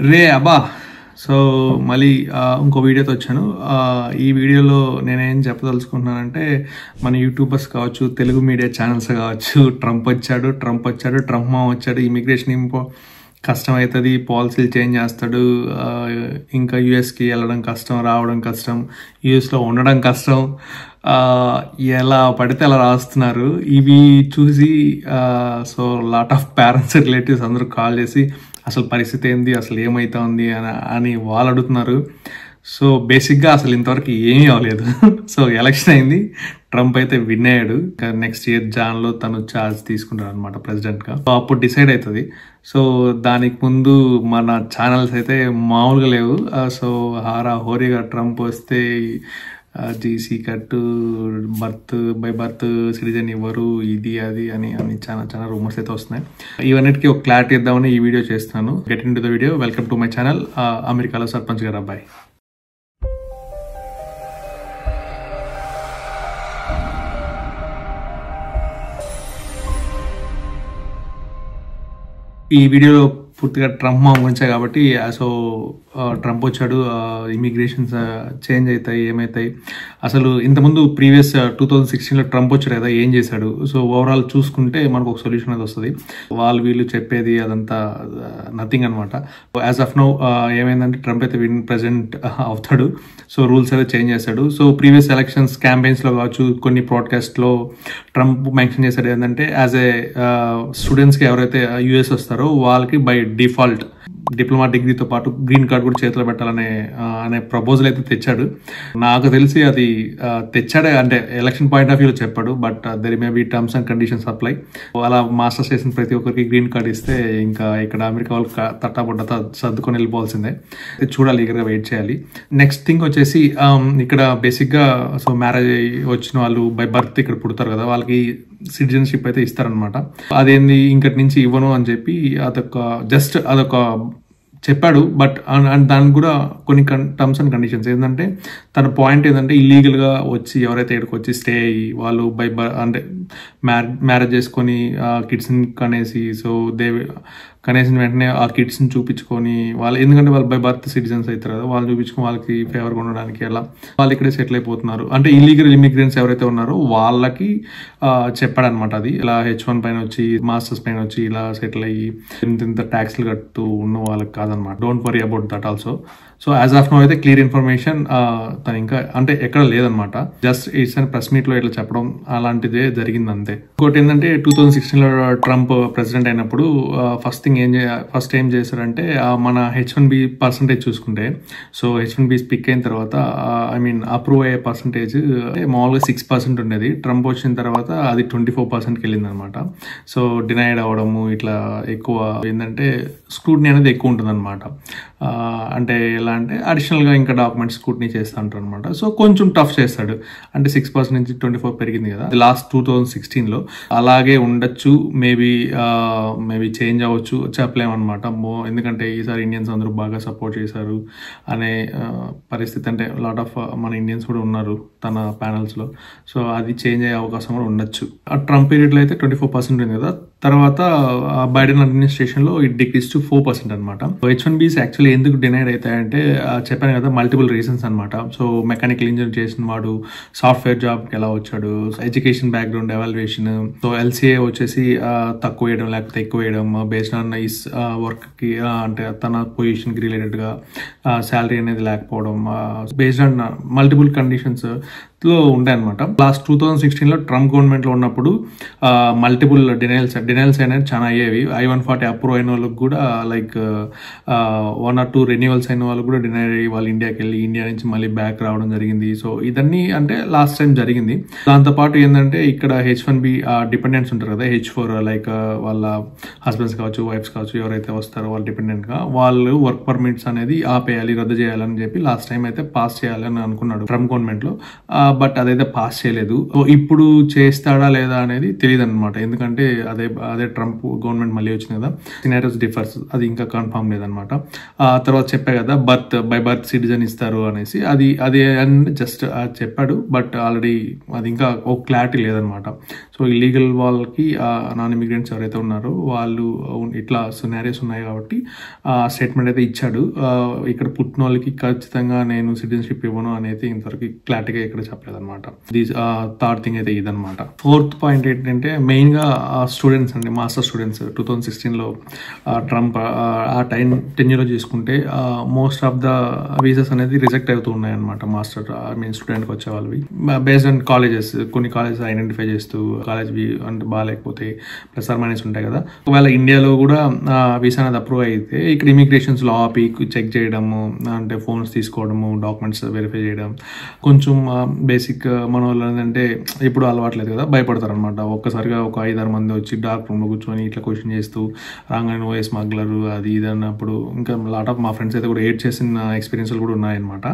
రే అబ్బా. సో మళ్ళీ ఇంకో వీడియోతో వచ్చాను. ఈ వీడియోలో నేనేం చెప్పదలుచుకుంటున్నానంటే, మన యూట్యూబర్స్ కావచ్చు, తెలుగు మీడియా ఛానల్స్ కావచ్చు, ట్రంప్ వచ్చాడు, ట్రంప్ మా వచ్చాడు, ఇమిగ్రేషన్ కష్టమవుతుంది, పాలసీలు చేంజ్ చేస్తాడు, ఇంకా యూఎస్కి వెళ్ళడం కష్టం, రావడం కష్టం, యూఎస్లో ఉండడం కష్టం, ఎలా పడితే అలా రాస్తున్నారు. ఇవి చూసి so lot of parents relatives అందరూ కాల్ చేసి అసలు పరిస్థితి ఏంది, అసలు ఏమవుతుంది అని వాళ్ళు అడుగుతున్నారు. సో బేసిక్గా అసలు ఇంతవరకు ఏమీ అవ్వలేదు. సో ఎలక్షన్ అయింది, ట్రంప్ అయితే విన్ అయ్యాడు. నెక్స్ట్ ఇయర్ జాన్లో తను ఛార్జ్ తీసుకుంటాడు అనమాట ప్రెసిడెంట్గా. సో అప్పుడు డిసైడ్ అవుతుంది. సో దానికి ముందు మన ఛానల్స్ అయితే మామూలుగా లేవు. సో హోరీగా ట్రంప్ వస్తే జీసీ కట్టు, బై బర్త్ సిటిజన్ ఇవ్వరు, ఇది అది అని చాలా రూమర్స్ అయితే వస్తున్నాయి. ఇవన్నిటికీ ఒక క్లారిటీ ఇద్దామని ఈ వీడియో చేస్తున్నాను. Get in to the video. Welcome to my channel. అమెరికాలో సర్పంచ్ గారు అబ్బాయి. ఈ వీడియోలో పూర్తిగా ట్రంప్ మా గురించే కాబట్టి, సో ట్రంప్ వచ్చాడు, ఇమిగ్రేషన్స్ చేంజ్ అవుతాయి, ఏమవుతాయి, అసలు ఇంతకుముందు ప్రీవియస్ 2016లో ట్రంప్ వచ్చాడు కదా, ఏం చేశాడు, సో ఓవరాల్ చూసుకుంటే మనకు ఒక సొల్యూషన్ అది వస్తుంది. వీళ్ళు చెప్పేది అదంతా నథింగ్ అనమాట. యాజ్ ఆఫ్ నౌ ఏమైందంటే ట్రంప్ అయితే ప్రెసిడెంట్ అవుతాడు. సో రూల్స్ అయితే చేంజ్ చేశాడు. సో ప్రీవియస్ ఎలక్షన్స్ క్యాంపెయిన్స్లో కావచ్చు, కొన్ని బ్రాడ్కాస్ట్లో ట్రంప్ మెన్షన్ చేశాడు ఏంటంటే, యాజ్ ఏ స్టూడెంట్స్కి ఎవరైతే యూఎస్ వస్తారో వాళ్ళకి బై డిఫాల్ట్ డిప్లొమా డిగ్రీతో పాటు గ్రీన్ కార్డ్ కూడా చేతిలో పెట్టాలనే ప్రపోజల్ అయితే తెచ్చాడు. నాకు తెలిసి అది తెచ్చాడే అంటే ఎలక్షన్ పాయింట్ ఆఫ్ వ్యూలో చెప్పాడు, but there may be terms and conditions apply. అలా మాస్టర్స్ చేసిన ప్రతి ఒక్కరికి గ్రీన్ కార్డ్ ఇస్తే ఇంకా ఇక్కడ అమెరికా వాళ్ళు తట్టాబుట్ట సర్దుకొని వెళ్ళిపోవాల్సిందే. చూడాలి, ఈగర్గా వెయిట్ చేయాలి. నెక్స్ట్ థింగ్ వచ్చేసి, ఇక్కడ బేసిక్గా సో మ్యారేజ్ వచ్చిన వాళ్ళు బై బర్త్ ఇక్కడ పుడతారు కదా, వాళ్ళకి సిటిజన్షిప్ అయితే ఇస్తారనమాట. అదేంది ఇంకటి నుంచి ఇవ్వను అని చెప్పి అదొక చెప్పాడు. బట్ దానికి కూడా కొన్ని టర్మ్స్ అండ్ కండిషన్స్ ఏంటంటే, తన పాయింట్ ఏంటంటే ఇల్లీగల్గా వచ్చి ఎవరైతే ఇక్కడికి వచ్చి స్టే అయ్యి వాళ్ళు అంటే మ్యారేజ్ చేసుకొని కిడ్స్ని కనేసి, సో కనేసిన వెంటనే ఆ కిడ్స్ని చూపించుకొని ఎందుకంటే వాళ్ళు బై బర్త్ సిటిజన్స్ అవుతారు కదా, వాళ్ళు చూపించుకొని వాళ్ళకి ఫేవర్గా ఉండడానికి అలా వాళ్ళు ఇక్కడే సెటిల్ అయిపోతున్నారు. అంటే ఇల్లీగల్ ఇమిగ్రెంట్స్ ఎవరైతే ఉన్నారో వాళ్ళకి చెప్పాడనమాట. అది ఇలా H1 పైన వచ్చి, మాస్టర్స్ పైన వచ్చి ఇలా సెటిల్ అయ్యి ఇంత ట్యాక్స్లు కడుతూ ఉన్న వాళ్ళకి కాదనమాట. Don't worry about that also. So as of now అయితే క్లియర్ ఇన్ఫర్మేషన్ తను ఇంకా అంటే ఎక్కడ లేదనమాట. జస్ట్ ఇట్స్ అండ్ ప్రెస్ మీట్లో ఇట్లా చెప్పడం అలాంటిదే జరిగింది అంతే. ఇంకోటి ఏంటంటే 2016లో ట్రంప్ ప్రెసిడెంట్ అయినప్పుడు ఫస్ట్ ఏం చేశారంటే, మన H1B పర్సంటేజ్ చూసుకుంటే, సో H1B పిక్ అయిన తర్వాత అప్రూవ్ అయ్యే పర్సంటేజ్ మామూలుగా 6% ఉండేది. ట్రంప్ వచ్చిన తర్వాత అది 24%కి వెళ్ళింది అనమాట. సో డినైడ్ అవ్వడము ఇట్లా ఎక్కువ ఏంటంటే స్క్రూటినీ అనేది ఎక్కువ ఉంటుంది అనమాట. అంటే ఎలా అంటే అడిషనల్గా ఇంకా డాక్యుమెంట్స్ స్క్రూటినీ చేస్తూ ఉంటారు అనమాట. సో కొంచెం టఫ్ చేస్తాడు. అంటే 6% నుంచి 24 పెరిగింది కదా లాస్ట్ 2016లో. అలాగే ఉండొచ్చు, మేబీ చేంజ్ అవ్వచ్చు, చెప్పలేమన్నమాట. ఎందుకంటే ఈసారి ఇండియన్స్ అందరూ బాగా సపోర్ట్ చేశారు అనే పరిస్థితి. అంటే లాట్ ఆఫ్ మన ఇండియన్స్ కూడా ఉన్నారు తన ప్యానల్స్లో. సో అది చేంజ్ అయ్యే అవకాశం కూడా ఉండొచ్చు. ఆ ట్రంప్ పీరియడ్లో అయితే 24% ఉంది కదా, తర్వాత బైడెన్ అడ్మినిస్ట్రేషన్లో ఇట్ డిక్రీస్ టు 4% అనమాట. H1Bs యాక్చువల్లీ ఎందుకు డినైడ్ అవుతాయంటే, చెప్పాను కదా, మల్టిపుల్ రీజన్స్ అనమాట. సో మెకానికల్ ఇంజనీర్ చేసిన వాడు సాఫ్ట్వేర్ జాబ్కి ఎలా వచ్చాడు, education background evaluation, so LCA వచ్చేసి తక్కువ వేయడం లేకపోతే ఎక్కువ వేయడం బేస్డ్ ఆన్ ఈస్ వర్క్కి, అంటే తన పొజిషన్కి రిలేటెడ్గా శాలరీ అనేది లేకపోవడం, బేస్డ్ ఆన్ మల్టిపుల్ కండిషన్స్ లో ఉంటాయి అనమాట. లాస్ట్ 2016లో ట్రంప్ గవర్నమెంట్లో ఉన్నప్పుడు మల్టిపుల్ డినైల్స్ అనేది చాలా అయ్యేవి. I-140 అప్రూవ్ అయిన వాళ్ళకి కూడా లైక్ 1 or 2 రెన్యువల్స్ అయిన వాళ్ళు కూడా డినైడ్ అయ్యి వాళ్ళు ఇండియాకి వెళ్ళి ఇండియా నుంచి మళ్ళీ బ్యాక్ రావడం జరిగింది. సో ఇదన్నీ అంటే లాస్ట్ టైం జరిగింది. దాంతోపాటు ఏంటంటే ఇక్కడ H1B డిపెండెంట్స్ ఉంటారు కదా, H4 లైక్ వాళ్ళ హస్బెండ్స్ కావచ్చు, వైఫ్స్ కావచ్చు, ఎవరైతే వస్తారో వాళ్ళు డిపెండెంట్గా వాళ్ళు వర్క్ పర్మిట్స్ అనేది ఆపేయాలి, రద్దు చేయాలని చెప్పి లాస్ట్ టైం అయితే పాస్ చేయాలని అనుకున్నాడు ట్రంప్ గవర్నమెంట్లో. బట్ అదైతే పాస్ చేయలేదు. సో ఇప్పుడు చేస్తాడా లేదా అనేది తెలియదు అనమాట. ఎందుకంటే అదే ట్రంప్ గవర్నమెంట్ మళ్ళీ వచ్చింది కదా, సినారియోస్ డిఫర్స్, అది ఇంకా కన్ఫర్మ్ లేదనమాట. తర్వాత చెప్పా కదా బై బర్త్ సిటిజన్ ఇస్తారు అనేసి, అది జస్ట్ చెప్పాడు, బట్ ఆల్రెడీ అది ఇంకా ఒక క్లారిటీ లేదనమాట. సో ఇల్లీగల్ వాళ్ళకి నాన్ ఇమిగ్రెంట్స్ ఎవరైతే ఉన్నారో వాళ్ళు ఇట్లా సినారియోస్ ఉన్నాయి కాబట్టి స్టేట్మెంట్ అయితే ఇచ్చాడు. ఇక్కడ పుట్టిన వాళ్ళకి ఖచ్చితంగా నేను సిటిజన్షిప్ ఇవ్వను అనేది ఇంతవరకు క్లారిటీగా ఇక్కడ చెప్పలేదు అనమాట. థర్డ్ థింగ్ అయితే ఇదనమాట. ఫోర్త్ పాయింట్ ఏంటంటే మెయిన్ గా స్టూడెంట్స్ అండి, మాస్టర్ స్టూడెంట్స్ 2016లో ట్రంప్ ఆ టెన్యూర్లో చూసుకుంటే మోస్ట్ ఆఫ్ ద వీసాస్ అనేది రిజెక్ట్ అవుతూ ఉన్నాయి అనమాట. మాస్టర్ స్టూడెంట్కి వచ్చే వాళ్ళవి బేస్డ్ ఆన్ కాలేజెస్. కొన్ని కాలేజెస్ ఐడెంటిఫై చేస్తూ కాలేజ్ అంటే బాగాలేకపోతే ప్లస్ ఆర్ మైనస్ ఉంటాయి కదా. ఒకవేళ ఇండియాలో కూడా వీసా అనేది అప్రూవ్ అయితే ఇక్కడ ఇమిగ్రేషన్స్ లో ఆపి చెక్ చేయడము, అంటే ఫోన్స్ తీసుకోవడము, డాక్యుమెంట్స్ వెరిఫై చేయడం, కొంచెం బేసిక్ మన వాళ్ళు ఏంటంటే ఎప్పుడు అలవాట్లేదు కదా, భయపడతారు అనమాట. ఒక్కసారిగా ఒక 5-6 మంది వచ్చి డార్క్ రూమ్ లో కూర్చొని ఇట్లా క్వశ్చన్ చేస్తూ రాగానే నువ్వే స్మగ్లర్ అది ఇది అన్నప్పుడు ఇంకా లాట్ ఆఫ్ మా ఫ్రెండ్స్ అయితే కూడా ఏడ్ చేసిన ఎక్స్పీరియన్స్లు కూడా ఉన్నాయన్నమాట.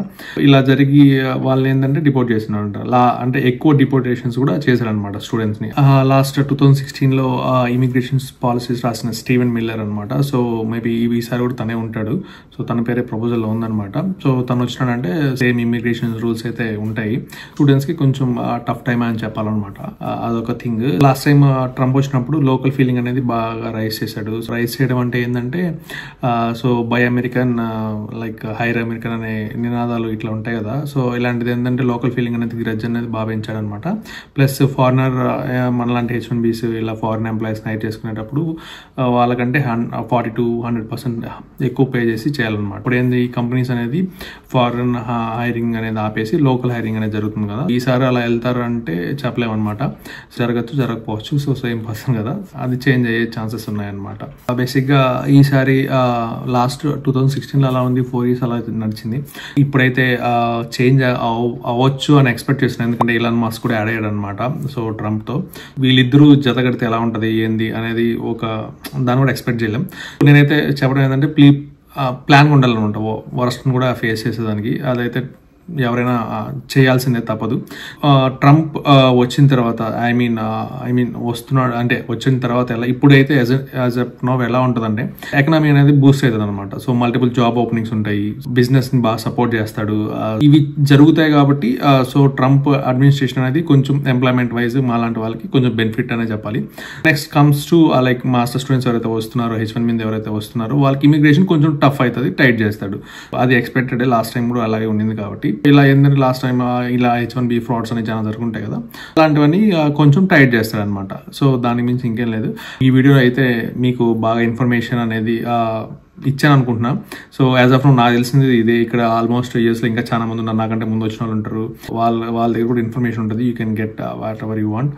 ఇలా జరిగి వాళ్ళు ఏంటంటే డిపోర్ట్ చేస్తున్నారు అంటే ఎక్కువ డిపోర్టేషన్స్ కూడా చేశారనమాట స్టూడెంట్స్ ని. లాస్ట్ 2016లో ఇమిగ్రేషన్ పాలసీస్ రాసిన స్టీవెన్ మిల్లర్ అనమాట. సో మేబీ ఈసారి కూడా తనే ఉంటాడు. సో తన పేరే ప్రపోజల్ లో ఉందనమాట. సో తను వచ్చినాడంటే సేమ్ ఇమిగ్రేషన్ రూల్స్ అయితే ఉంటాయి. స్టూడెంట్స్ కి కొంచెం టఫ్ టైం అని చెప్పాలన్నమాట. అదొక థింగ్. లాస్ట్ టైం ట్రంప్ వచ్చినప్పుడు లోకల్ ఫీలింగ్ అనేది బాగా రైజ్ చేశాడు. రైజ్ చేయడం అంటే ఏంటంటే so buy American like hire American అనే నినాదాలు ఇట్లా ఉంటాయి కదా. సో ఇలాంటిది ఏంటంటే లోకల్ ఫీలింగ్ అనేది గ్రడ్జ్ అనేది బాగా పెంచాడు అనమాట. ప్లస్ ఫారినర్ మనలాంటి H1Bs ఇలా ఫారిన్ ఎంప్లాయీస్ హైర్ చేసుకునేటప్పుడు వాళ్ళకంటే 40-100% ఎక్కువ పే చేసి చేయాలన్నమాట. ఇప్పుడు ఏంది కంపెనీస్ అనేది ఫారిన్ హైరింగ్ అనేది ఆపేసి లోకల్ హైరింగ్ అనేది జరుగుతుంది కదా. ఈసారి అలా వెళ్తారు అంటే చెప్పలేమన్నమాట. జరగచ్చు, జరగకపోవచ్చు. సో సేమ్ పర్సన్ కదా, అది చేంజ్ అయ్యే ఛాన్సెస్ ఉన్నాయన్నమాట. బేసిక్ గా ఈసారి లాస్ట్ 2016లో అలా ఉంది, 4 years అలా నడిచింది. ఇప్పుడైతే చేంజ్ అవ్వచ్చు అని ఎక్స్పెక్ట్ చేస్తున్నాను. ఎందుకంటే ఇలాన్ మస్క్ కూడా యాడ్ అయ్యాడు అనమాట. సో ట్రంప్ తో వీళ్ళిద్దరూ జత కడితే ఎలా ఉంటది ఏంది అనేది దాన్ని కూడా ఎక్స్పెక్ట్ చేయలేం. నేనైతే చెప్పడం ఏంటంటే ప్లాన్ ఉండాలన్నమాట. వరస్ట్ కూడా ఫేస్ చేసేదానికి అదైతే ఎవరైనా చేయాల్సిందే, తప్పదు. ట్రంప్ వచ్చిన తర్వాత ఐ మీన్ వస్తున్నాడు అంటే వచ్చిన తర్వాత ఎలా ఇప్పుడైతే యాజ్ ఎ నో ఎలా ఉంటుందంటే ఎకనామీ అనేది బూస్ట్ అవుతుంది అనమాట. సో మల్టిపుల్ జాబ్ ఓపెనింగ్స్ ఉంటాయి, బిజినెస్ ని బాగా సపోర్ట్ చేస్తాడు. ఇవి జరుగుతాయి కాబట్టి సో ట్రంప్ అడ్మినిస్ట్రేషన్ అనేది కొంచెం ఎంప్లాయ్మెంట్ వైజ్ మాలాంటి వాళ్ళకి కొంచెం బెనిఫిట్ అనే చెప్పాలి. Next comes to like master students ఎవరైతే వస్తున్నారో, H1B ఎవరైతే వస్తున్నారో వాళ్ళకి ఇమిగ్రేషన్ కొంచెం టఫ్ అవుతుంది, టైట్ చేస్తాడు. అది ఎక్స్పెక్టెడ్. లాస్ట్ టైం కూడా అలాగే ఉండింది కాబట్టి ఇలా ఏంటంటే లాస్ట్ టైం ఇలా H1B ఫ్రాడ్స్ అనేవి చాలా జరుగుతుంటాయి కదా, అలాంటివన్నీ కొంచెం టైట్ చేస్తారనమాట. సో దానికి మించి ఇంకేం లేదు. ఈ వీడియో అయితే మీకు బాగా ఇన్ఫర్మేషన్ అనేది ఇచ్చాను అనుకుంటున్నా. సో యాజ్ ఆఫ్ నాకు తెలిసింది ఇదే. ఇక్కడ ఆల్మోస్ట్ యూఎస్ లో ఇంకా చాలా మంది ఉన్నారు, నాకంటే ముందు వచ్చిన వాళ్ళు ఉంటారు. వాళ్ళ దగ్గర కూడా ఇన్ఫర్మేషన్ ఉంటుంది. You can get what ever you want.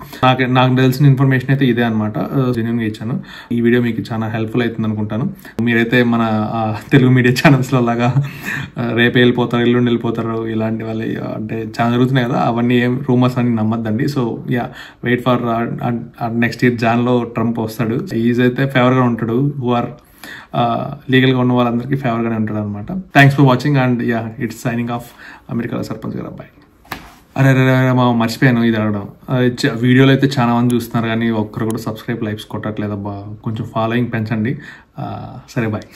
నాకు తెలిసిన ఇన్ఫర్మేషన్ అయితే ఇదే అనమాట. జెన్యూన్ గా ఇచ్చాను. ఈ వీడియో మీకు చాలా హెల్ప్ఫుల్ అవుతుంది అనుకుంటాను. మీరైతే మన తెలుగు మీడియా ఛానల్స్ లో లాగా రేపు వెళ్ళిపోతారు, ఎల్లుండి వెళ్ళిపోతారు, ఇలాంటి వాళ్ళు అంటే చాలా జరుగుతున్నాయి కదా, అవన్నీ ఏం రూమర్స్ అని నమ్మద్దండి. So yeah, wait for next year Jan లో ట్రంప్ వస్తాడు. ఈజ్ అయితే ఫేవర్ గా ఉంటాడు. హూ ఆర్ లీగల్ గా ఉన్న వాళ్ళందరికీ ఫేవర్ గానే ఉంటాడు అనమాట. Thanks for watching and yeah, it's signing off. అమెరికాలో సర్పంచ్ గారు అబ్బాయి. అరే మర్చిపోయాను ఇది అడగడం. వీడియోలో అయితే చాలా మంది చూస్తున్నారు కానీ ఒక్కరు కూడా సబ్స్క్రైబ్, లైక్స్ కొట్టట్లేదబ్బా. కొంచెం ఫాలోయింగ్ పెంచండి. సరే బాయ్.